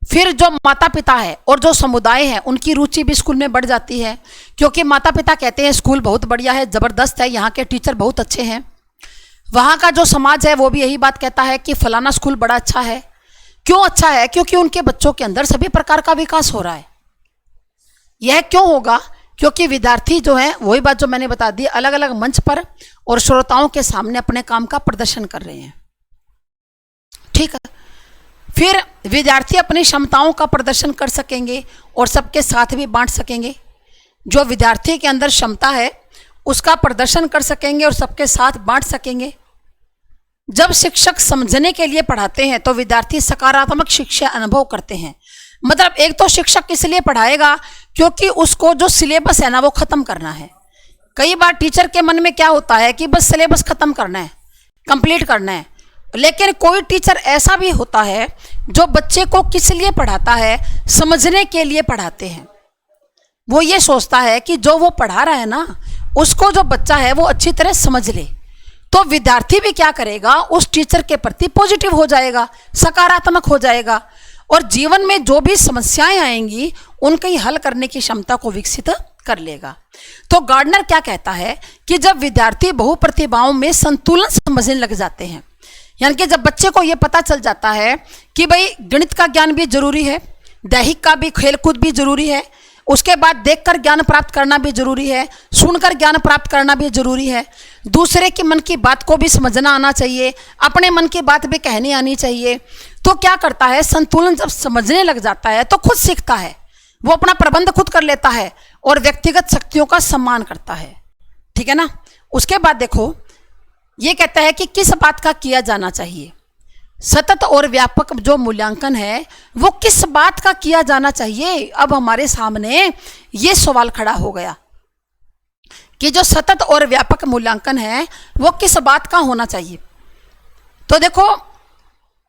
फिर जो माता पिता है और जो समुदाय है उनकी रुचि भी स्कूल में बढ़ जाती है, क्योंकि माता पिता कहते हैं स्कूल बहुत बढ़िया है, ज़बरदस्त है, यहाँ के टीचर बहुत अच्छे हैं। वहाँ का जो समाज है वो भी यही बात कहता है कि फलाना स्कूल बड़ा अच्छा है। क्यों अच्छा है? क्योंकि उनके बच्चों के अंदर सभी प्रकार का विकास हो रहा है। यह क्यों होगा? क्योंकि विद्यार्थी जो है, वही बात जो मैंने बता दी, अलग अलग मंच पर और श्रोताओं के सामने अपने काम का प्रदर्शन कर रहे हैं। ठीक है। फिर विद्यार्थी अपनी क्षमताओं का प्रदर्शन कर सकेंगे और सबके साथ भी बांट सकेंगे। जो विद्यार्थी के अंदर क्षमता है उसका प्रदर्शन कर सकेंगे और सबके साथ बांट सकेंगे। जब शिक्षक समझने के लिए पढ़ाते हैं तो विद्यार्थी सकारात्मक शिक्षा अनुभव करते हैं। मतलब एक तो शिक्षक इसलिए पढ़ाएगा क्योंकि उसको जो सिलेबस है ना वो खत्म करना है। कई बार टीचर के मन में क्या होता है कि बस सिलेबस खत्म करना है, कंप्लीट करना है, लेकिन कोई टीचर ऐसा भी होता है जो बच्चे को किस लिए पढ़ाता है, समझने के लिए पढ़ाते हैं। वो ये सोचता है कि जो वो पढ़ा रहा है ना उसको जो बच्चा है वो अच्छी तरह समझ ले, तो विद्यार्थी भी क्या करेगा, उस टीचर के प्रति पॉजिटिव हो जाएगा, सकारात्मक हो जाएगा और जीवन में जो भी समस्याएं आएंगी उनकी हल करने की क्षमता को विकसित कर लेगा। तो गार्डनर क्या कहता है कि जब विद्यार्थी बहु प्रतिभाओं में संतुलन समझने लग जाते हैं, यानी कि जब बच्चे को यह पता चल जाता है कि भाई गणित का ज्ञान भी जरूरी है, दैहिक का भी, खेलकूद भी जरूरी है, उसके बाद देखकर ज्ञान प्राप्त करना भी जरूरी है, सुनकर ज्ञान प्राप्त करना भी जरूरी है, दूसरे के मन की बात को भी समझना आना चाहिए, अपने मन की बात भी कहनी आनी चाहिए। तो क्या करता है, संतुलन जब समझने लग जाता है तो खुद सीखता है, वो अपना प्रबंध खुद कर लेता है और व्यक्तिगत शक्तियों का सम्मान करता है। ठीक है ना। उसके बाद देखो ये कहता है कि किस बात का किया जाना चाहिए। सतत और व्यापक जो मूल्यांकन है वो किस बात का किया जाना चाहिए। अब हमारे सामने ये सवाल खड़ा हो गया कि जो सतत और व्यापक मूल्यांकन है वो किस बात का होना चाहिए। तो देखो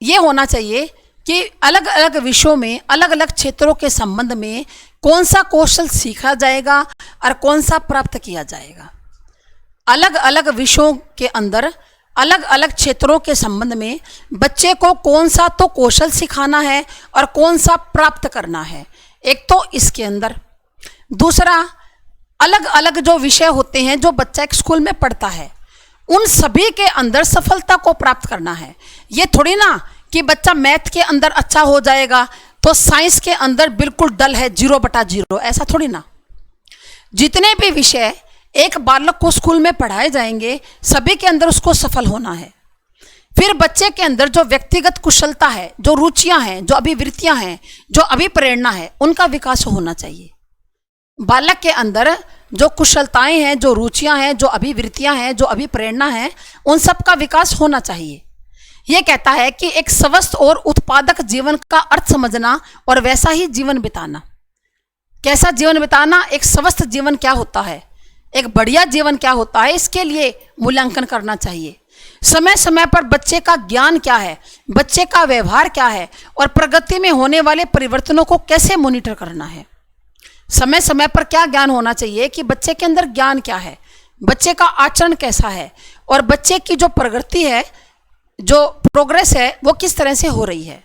ये होना चाहिए कि अलग अलग विषयों में, अलग अलग क्षेत्रों के संबंध में कौन सा कौशल सीखा जाएगा और कौन सा प्राप्त किया जाएगा। अलग अलग विषयों के अंदर, अलग अलग क्षेत्रों के संबंध में बच्चे को कौन सा तो कौशल सिखाना है और कौन सा प्राप्त करना है, एक तो इसके अंदर। दूसरा, अलग अलग जो विषय होते हैं जो बच्चा एक स्कूल में पढ़ता है उन सभी के अंदर सफलता को प्राप्त करना है। ये थोड़ी ना कि बच्चा मैथ के अंदर अच्छा हो जाएगा तो साइंस के अंदर बिल्कुल डल है 0/0, ऐसा थोड़ी ना। जितने भी विषय एक बालक को स्कूल में पढ़ाए जाएंगे सभी के अंदर उसको सफल होना है। फिर बच्चे के अंदर जो व्यक्तिगत कुशलता है, जो रुचियां हैं, जो अभिवृत्तियां हैं, जो अभिप्रेरणा है, उनका विकास होना चाहिए। बालक के अंदर जो कुशलताएं हैं, जो रुचियां हैं, जो अभिवृत्तियां हैं, जो अभिप्रेरणा है, उन सब का विकास होना चाहिए। यह कहता है कि एक स्वस्थ और उत्पादक जीवन का अर्थ समझना और वैसा ही जीवन बिताना। कैसा जीवन बिताना, एक स्वस्थ जीवन क्या होता है, एक बढ़िया जीवन क्या होता है, इसके लिए मूल्यांकन करना चाहिए। समय समय पर बच्चे का ज्ञान क्या है, बच्चे का व्यवहार क्या है और प्रगति में होने वाले परिवर्तनों को कैसे मॉनिटर करना है। समय समय पर क्या ज्ञान होना चाहिए कि बच्चे के अंदर ज्ञान क्या है, बच्चे का आचरण कैसा है और बच्चे की जो प्रगति है, जो प्रोग्रेस है, वो किस तरह से हो रही है।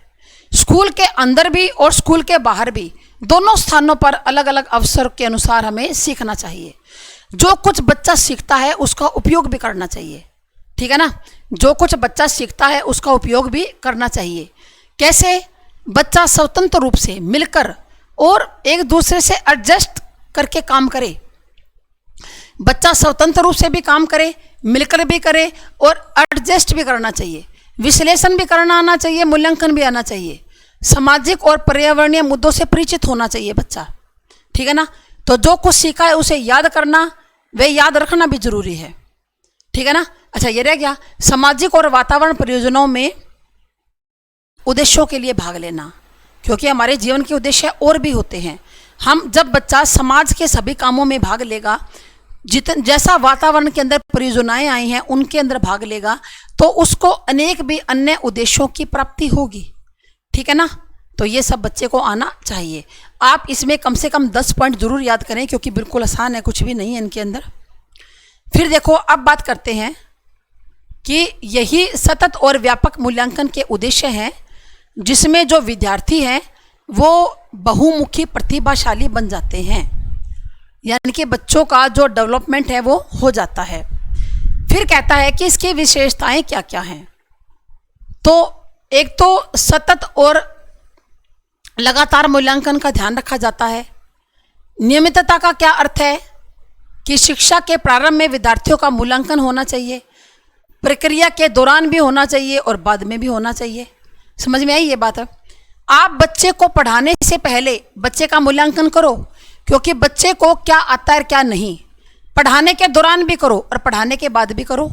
स्कूल के अंदर भी और स्कूल के बाहर भी दोनों स्थानों पर अलग अलग अवसर के अनुसार हमें सीखना चाहिए। जो कुछ बच्चा सीखता है उसका उपयोग भी करना चाहिए, ठीक है ना। जो कुछ बच्चा सीखता है उसका उपयोग भी करना चाहिए। कैसे? बच्चा स्वतंत्र रूप से मिलकर और एक दूसरे से एडजस्ट करके काम करे। बच्चा स्वतंत्र रूप से भी काम करे, मिलकर भी करे और एडजस्ट भी करना चाहिए। विश्लेषण भी करना आना चाहिए, मूल्यांकन भी आना चाहिए। सामाजिक और पर्यावरणीय मुद्दों से परिचित होना चाहिए बच्चा, ठीक है ना। तो जो कुछ सीखा है उसे याद करना, वे याद रखना भी जरूरी है, ठीक है ना। अच्छा, ये रह गया सामाजिक और वातावरण परियोजनाओं में उद्देश्यों के लिए भाग लेना, क्योंकि हमारे जीवन के उद्देश्य और भी होते हैं। हम जब बच्चा समाज के सभी कामों में भाग लेगा, जैसा वातावरण के अंदर परियोजनाएं आई हैं उनके अंदर भाग लेगा, तो उसको अनेक भी अन्य उद्देश्यों की प्राप्ति होगी, ठीक है ना। तो ये सब बच्चे को आना चाहिए। आप इसमें कम से कम 10 पॉइंट जरूर याद करें, क्योंकि बिल्कुल आसान है, कुछ भी नहीं है इनके अंदर। फिर देखो, अब बात करते हैं कि यही सतत और व्यापक मूल्यांकन के उद्देश्य हैं, जिसमें जो विद्यार्थी हैं वो बहुमुखी प्रतिभाशाली बन जाते हैं, यानी कि बच्चों का जो डेवलपमेंट है वो हो जाता है। फिर कहता है कि इसकी विशेषताएं क्या क्या हैं। तो एक तो सतत और लगातार मूल्यांकन का ध्यान रखा जाता है। नियमितता का क्या अर्थ है कि शिक्षा के प्रारंभ में विद्यार्थियों का मूल्यांकन होना चाहिए, प्रक्रिया के दौरान भी होना चाहिए और बाद में भी होना चाहिए। समझ में आई ये बात है? आप बच्चे को पढ़ाने से पहले बच्चे का मूल्यांकन करो, क्योंकि बच्चे को क्या आता है क्या नहीं, पढ़ाने के दौरान भी करो और पढ़ाने के बाद भी करो।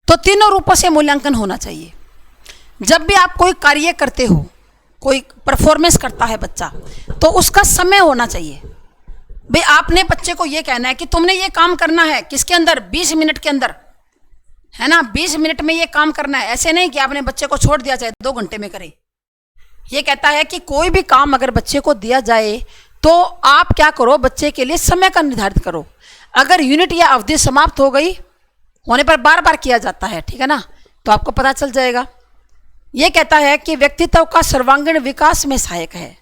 तो तीनों रूपों से मूल्यांकन होना चाहिए। जब भी आप कोई कार्य करते हो, कोई परफॉर्मेंस करता है बच्चा, तो उसका समय होना चाहिए। भाई आपने बच्चे को ये कहना है कि तुमने ये काम करना है, किसके अंदर, 20 मिनट के अंदर, है ना। 20 मिनट में ये काम करना है। ऐसे नहीं कि आपने बच्चे को छोड़ दिया चाहे 2 घंटे में करे। ये कहता है कि कोई भी काम अगर बच्चे को दिया जाए तो आप क्या करो, बच्चे के लिए समय का निर्धारित करो। अगर यूनिट या अवधि समाप्त हो गई होने पर बार बार किया जाता है, ठीक है ना, तो आपको पता चल जाएगा। ये कहता है कि व्यक्तित्व का सर्वांगीण विकास में सहायक है।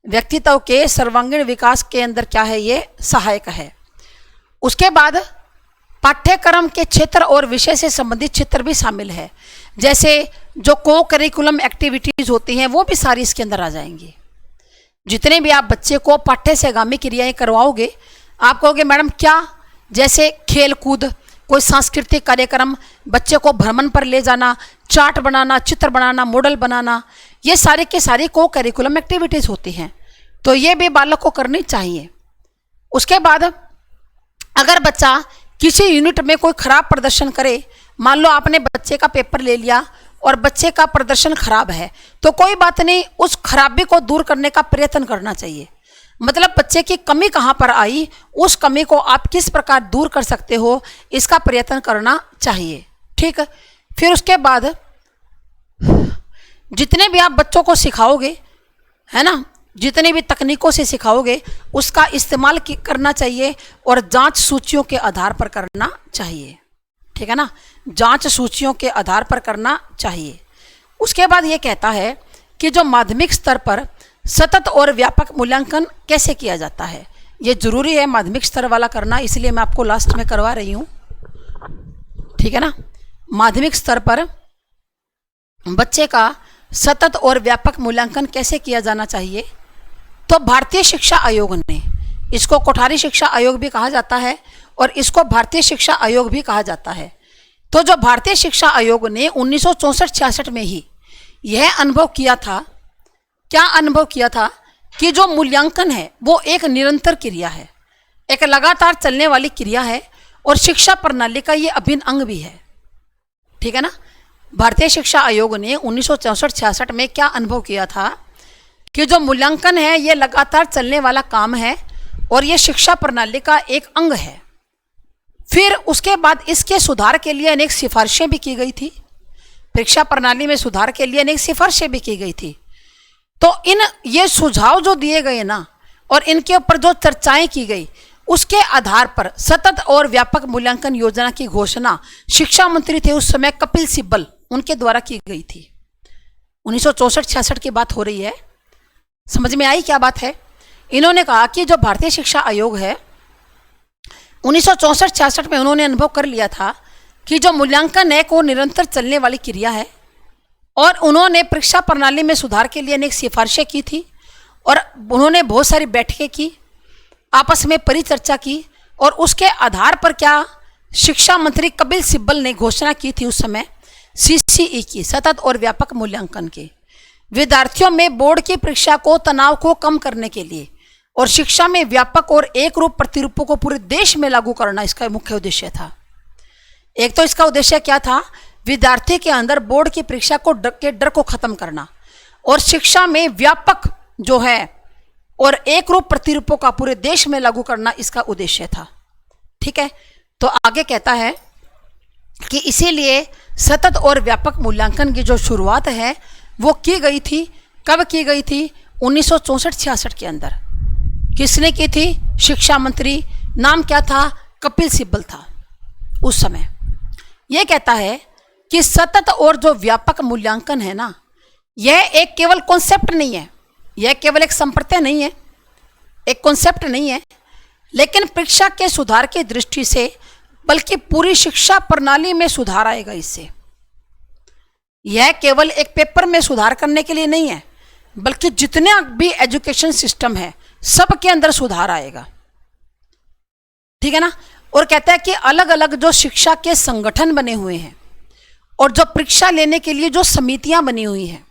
व्यक्तित्व के सर्वांगीण विकास के अंदर क्या है, ये सहायक है। उसके बाद पाठ्यक्रम के क्षेत्र और विषय से संबंधित क्षेत्र भी शामिल है, जैसे जो को करिकुलम एक्टिविटीज होती हैं वो भी सारी इसके अंदर आ जाएंगी। जितने भी आप बच्चे को पाठ्य से आगामी क्रियाएं करवाओगे, आप कहोगे मैडम क्या, जैसे खेल कूद, कोई सांस्कृतिक कार्यक्रम, बच्चे को भ्रमण पर ले जाना, चार्ट बनाना, चित्र बनाना, मॉडल बनाना, ये सारे के सारे को करिकुलम एक्टिविटीज होती हैं, तो ये भी बालक को करनी चाहिए। उसके बाद अगर बच्चा किसी यूनिट में कोई खराब प्रदर्शन करे, मान लो आपने बच्चे का पेपर ले लिया और बच्चे का प्रदर्शन खराब है, तो कोई बात नहीं, उस खराबी को दूर करने का प्रयत्न करना चाहिए। मतलब बच्चे की कमी कहाँ पर आई, उस कमी को आप किस प्रकार दूर कर सकते हो, इसका प्रयत्न करना चाहिए, ठीक है। फिर उसके बाद जितने भी आप बच्चों को सिखाओगे, है ना, जितने भी तकनीकों से सिखाओगे उसका इस्तेमाल करना चाहिए और जांच सूचियों के आधार पर करना चाहिए, ठीक है ना, जांच सूचियों के आधार पर करना चाहिए। उसके बाद ये कहता है कि जो माध्यमिक स्तर पर सतत और व्यापक मूल्यांकन कैसे किया जाता है, ये जरूरी है माध्यमिक स्तर वाला करना, इसलिए मैं आपको लास्ट में करवा रही हूँ, ठीक। ठीक है ना। माध्यमिक स्तर पर बच्चे का सतत और व्यापक मूल्यांकन कैसे किया जाना चाहिए, तो भारतीय शिक्षा आयोग ने, इसको कोठारी शिक्षा आयोग भी कहा जाता है और इसको भारतीय शिक्षा आयोग भी कहा जाता है। तो जो भारतीय शिक्षा आयोग ने 1964-66 में ही यह अनुभव किया था, क्या अनुभव किया था कि जो मूल्यांकन है वो एक निरंतर क्रिया है, एक लगातार चलने वाली क्रिया है और शिक्षा प्रणाली का ये अभिन्न अंग भी है। ठीक है ना। भारतीय शिक्षा आयोग ने 1964-66 में क्या अनुभव किया था कि जो मूल्यांकन है ये लगातार चलने वाला काम है और ये शिक्षा प्रणाली का एक अंग है। फिर उसके बाद इसके सुधार के लिए अनेक सिफारिशें भी की गई थी, परीक्षा प्रणाली में सुधार के लिए अनेक सिफारिशें भी की गई थी। तो ये सुझाव जो दिए गए ना और इनके ऊपर जो चर्चाएं की गई, उसके आधार पर सतत और व्यापक मूल्यांकन योजना की घोषणा शिक्षा मंत्री थे उस समय कपिल सिब्बल, उनके द्वारा की गई थी। 1964-66 की बात हो रही है। समझ में आई क्या बात है। इन्होंने कहा कि जो भारतीय शिक्षा आयोग है 1964-66 में उन्होंने अनुभव कर लिया था कि जो मूल्यांकन है वो निरंतर चलने वाली क्रिया है और उन्होंने परीक्षा प्रणाली में सुधार के लिए अनेक सिफारिशें की थी और उन्होंने बहुत सारी बैठकें की, आपस में परिचर्चा की और उसके आधार पर क्या शिक्षा मंत्री कपिल सिब्बल ने घोषणा की थी उस समय सीसीई की, सतत और व्यापक मूल्यांकन के। विद्यार्थियों में बोर्ड की परीक्षा को तनाव को कम करने के लिए और शिक्षा में व्यापक और एक रूप प्रतिरूपों को पूरे देश में लागू करना इसका मुख्य उद्देश्य था। एक तो इसका उद्देश्य क्या था, विद्यार्थी के अंदर बोर्ड की परीक्षा को डर को खत्म करना और शिक्षा में व्यापक जो है और एक रूप प्रतिरूपों का पूरे देश में लागू करना इसका उद्देश्य था। ठीक है। तो आगे कहता है कि इसीलिए सतत और व्यापक मूल्यांकन की जो शुरुआत है वो की गई थी। कब की गई थी? 1964-66 के अंदर। किसने की थी? शिक्षा मंत्री, नाम क्या था? कपिल सिब्बल था उस समय। यह कहता है कि सतत और जो व्यापक मूल्यांकन है ना, यह एक केवल कॉन्सेप्ट नहीं है, यह केवल एक संप्रत्यय नहीं है, एक कॉन्सेप्ट नहीं है, लेकिन परीक्षा के सुधार की दृष्टि से बल्कि पूरी शिक्षा प्रणाली में सुधार आएगा इससे। यह केवल एक पेपर में सुधार करने के लिए नहीं है, बल्कि जितने भी एजुकेशन सिस्टम है सब के अंदर सुधार आएगा। ठीक है ना। और कहता है कि अलग अलग जो शिक्षा के संगठन बने हुए हैं और जो परीक्षा लेने के लिए जो समितियां बनी हुई हैं,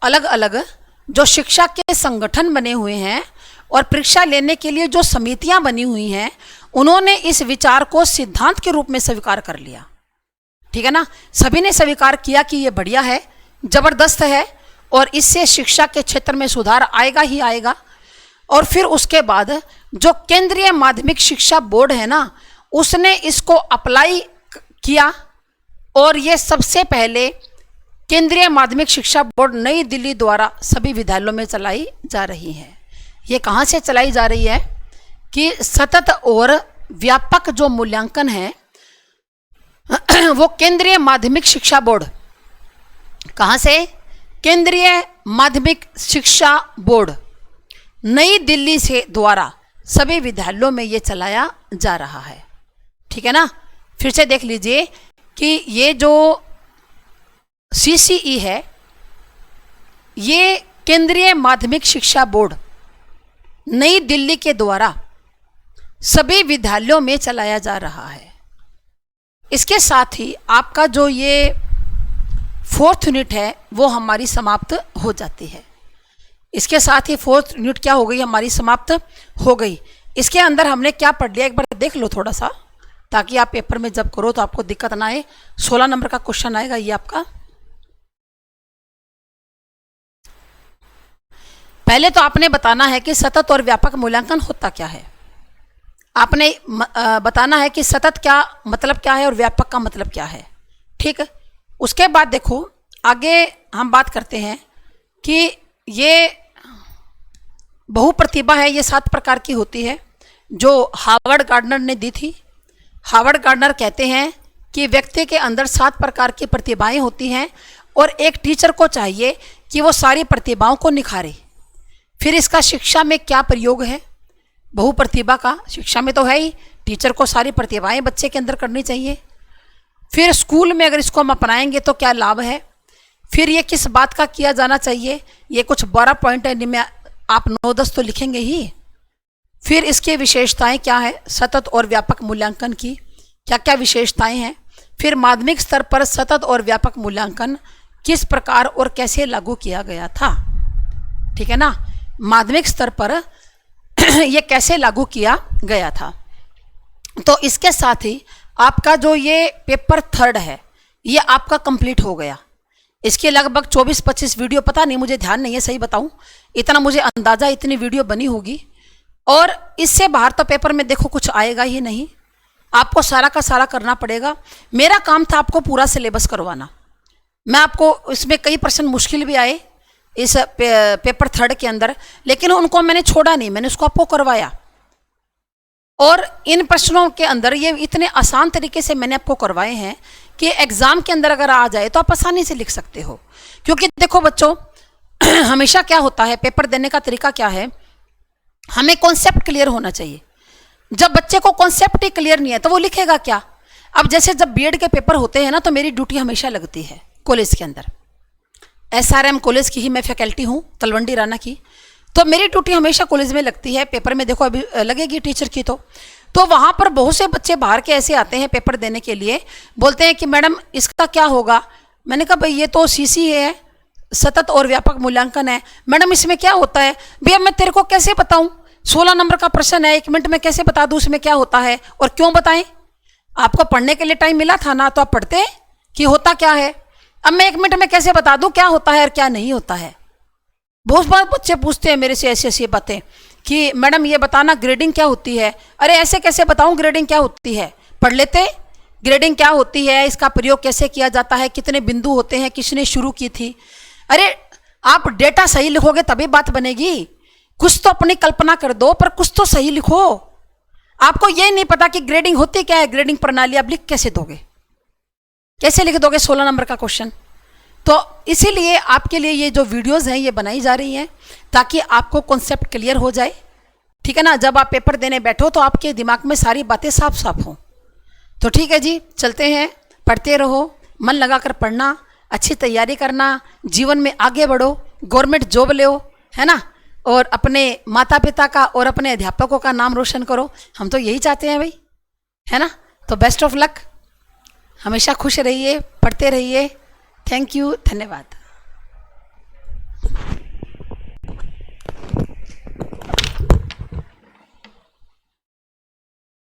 अलग अलग जो शिक्षा के संगठन बने हुए हैं और परीक्षा लेने के लिए जो समितियां बनी हुई हैं, उन्होंने इस विचार को सिद्धांत के रूप में स्वीकार कर लिया। ठीक है ना। सभी ने स्वीकार किया कि ये बढ़िया है, जबरदस्त है और इससे शिक्षा के क्षेत्र में सुधार आएगा ही आएगा। और फिर उसके बाद जो केंद्रीय माध्यमिक शिक्षा बोर्ड है ना, उसने इसको अप्लाई किया और ये सबसे पहले केंद्रीय माध्यमिक शिक्षा बोर्ड नई दिल्ली द्वारा सभी विद्यालयों में चलाई जा रही है। ये कहाँ से चलाई जा रही है कि सतत और व्यापक जो मूल्यांकन है वो केंद्रीय माध्यमिक शिक्षा बोर्ड, कहाँ से? केंद्रीय माध्यमिक शिक्षा बोर्ड नई दिल्ली से द्वारा सभी विद्यालयों में ये चलाया जा रहा है। ठीक है ना। फिर से देख लीजिए कि ये जो सीसीई है, ये केंद्रीय माध्यमिक शिक्षा बोर्ड नई दिल्ली के द्वारा सभी विद्यालयों में चलाया जा रहा है। इसके साथ ही आपका जो ये 4th यूनिट है वो हमारी समाप्त हो जाती है। इसके साथ ही 4th यूनिट क्या हो गई? हमारी समाप्त हो गई। इसके अंदर हमने क्या पढ़ लिया एक बार देख लो थोड़ा सा, ताकि आप पेपर में जब करो तो आपको दिक्कत ना आए। 16 नंबर का क्वेश्चन आएगा ये आपका। पहले तो आपने बताना है कि सतत और व्यापक मूल्यांकन होता क्या है। आपने बताना है कि सतत क्या मतलब क्या है और व्यापक का मतलब क्या है। ठीक है। उसके बाद देखो आगे हम बात करते हैं कि ये बहुप्रतिभा है, ये 7 प्रकार की होती है जो हार्वर्ड गार्डनर ने दी थी। हार्वर्ड गार्डनर कहते हैं कि व्यक्ति के अंदर 7 प्रकार की प्रतिभाएं होती हैं और एक टीचर को चाहिए कि वो सारी प्रतिभाओं को निखारे। फिर इसका शिक्षा में क्या प्रयोग है? बहुप्रतिभा का शिक्षा में तो है ही, टीचर को सारी प्रतिभाएं बच्चे के अंदर करनी चाहिए। फिर स्कूल में अगर इसको हम अपनाएंगे तो क्या लाभ है, फिर ये किस बात का किया जाना चाहिए, ये कुछ 12 पॉइंट है जिनमें आप 9-10 तो लिखेंगे ही। फिर इसकी विशेषताएं क्या है, सतत और व्यापक मूल्यांकन की क्या क्या विशेषताएं हैं। फिर माध्यमिक स्तर पर सतत और व्यापक मूल्यांकन किस प्रकार और कैसे लागू किया गया था, ठीक है ना, माध्यमिक स्तर पर यह कैसे लागू किया गया था। तो इसके साथ ही आपका जो ये पेपर 3 है ये आपका कंप्लीट हो गया। इसके लगभग 24-25 वीडियो, पता नहीं, मुझे ध्यान नहीं है सही बताऊं, इतना मुझे अंदाजा, इतनी वीडियो बनी होगी। और इससे बाहर तो पेपर में देखो कुछ आएगा ही नहीं, आपको सारा का सारा करना पड़ेगा। मेरा काम था आपको पूरा सिलेबस करवाना। मैं आपको इसमें कई प्रश्न मुश्किल भी आए इस पेपर 3 के अंदर, लेकिन उनको मैंने छोड़ा नहीं, मैंने उसको आपको करवाया। और इन प्रश्नों के अंदर ये इतने आसान तरीके से मैंने आपको करवाए हैं कि एग्जाम के अंदर अगर आ जाए तो आप आसानी से लिख सकते हो। क्योंकि देखो बच्चों, हमेशा क्या होता है, पेपर देने का तरीका क्या है, हमें कॉन्सेप्ट क्लियर होना चाहिए। जब बच्चे को कॉन्सेप्ट ही क्लियर नहीं है तो वो लिखेगा क्या। अब जैसे जब बीएड के पेपर होते हैं ना, तो मेरी ड्यूटी हमेशा लगती है कॉलेज के अंदर। एसआरएम कॉलेज की ही मैं फैकल्टी हूँ, तलवंडी राना की। तो मेरी ड्यूटी हमेशा कॉलेज में लगती है। पेपर में देखो अभी लगेगी टीचर की, तो वहाँ पर बहुत से बच्चे बाहर के ऐसे आते हैं पेपर देने के लिए, बोलते हैं कि मैडम इसका क्या होगा। मैंने कहा भाई ये तो सीसी है, सतत और व्यापक मूल्यांकन है। मैडम इसमें क्या होता है। भैया मैं तेरे को कैसे बताऊं, 16 नंबर का प्रश्न है, 1 मिनट में कैसे बता दूं उसमें क्या होता है और क्यों बताएं। आपको पढ़ने के लिए टाइम मिला था ना, तो आप पढ़ते कि होता क्या है। अब मैं 1 मिनट में कैसे बता दूं क्या होता है और क्या नहीं होता है। बहुत बार बच्चे पूछते हैं मेरे से ऐसी ऐसी बातें कि मैडम ये बताना ग्रेडिंग क्या होती है। अरे ऐसे कैसे बताऊं ग्रेडिंग क्या होती है, पढ़ लेते ग्रेडिंग क्या होती है, इसका प्रयोग कैसे किया जाता है, कितने बिंदु होते हैं, किसने शुरू की थी। अरे आप डेटा सही लिखोगे तभी बात बनेगी। कुछ तो अपनी कल्पना कर दो, पर कुछ तो सही लिखो। आपको ये नहीं पता कि ग्रेडिंग होती क्या है, ग्रेडिंग प्रणाली, आप लिख कैसे दोगे, कैसे लिख दोगे 16 नंबर का क्वेश्चन। तो इसीलिए आपके लिए ये जो वीडियोस हैं ये बनाई जा रही हैं ताकि आपको कॉन्सेप्ट क्लियर हो जाए, ठीक है ना। जब आप पेपर देने बैठो तो आपके दिमाग में सारी बातें साफ साफ हों। तो ठीक है जी, चलते हैं, पढ़ते रहो, मन लगाकर पढ़ना, अच्छी तैयारी करना, जीवन में आगे बढ़ो, गवर्नमेंट जॉब लो, है ना, और अपने माता पिता का और अपने अध्यापकों का नाम रोशन करो। हम तो यही चाहते हैं भाई, है ना। तो बेस्ट ऑफ लक, हमेशा खुश रहिए, पढ़ते रहिए। थैंक यू, धन्यवाद।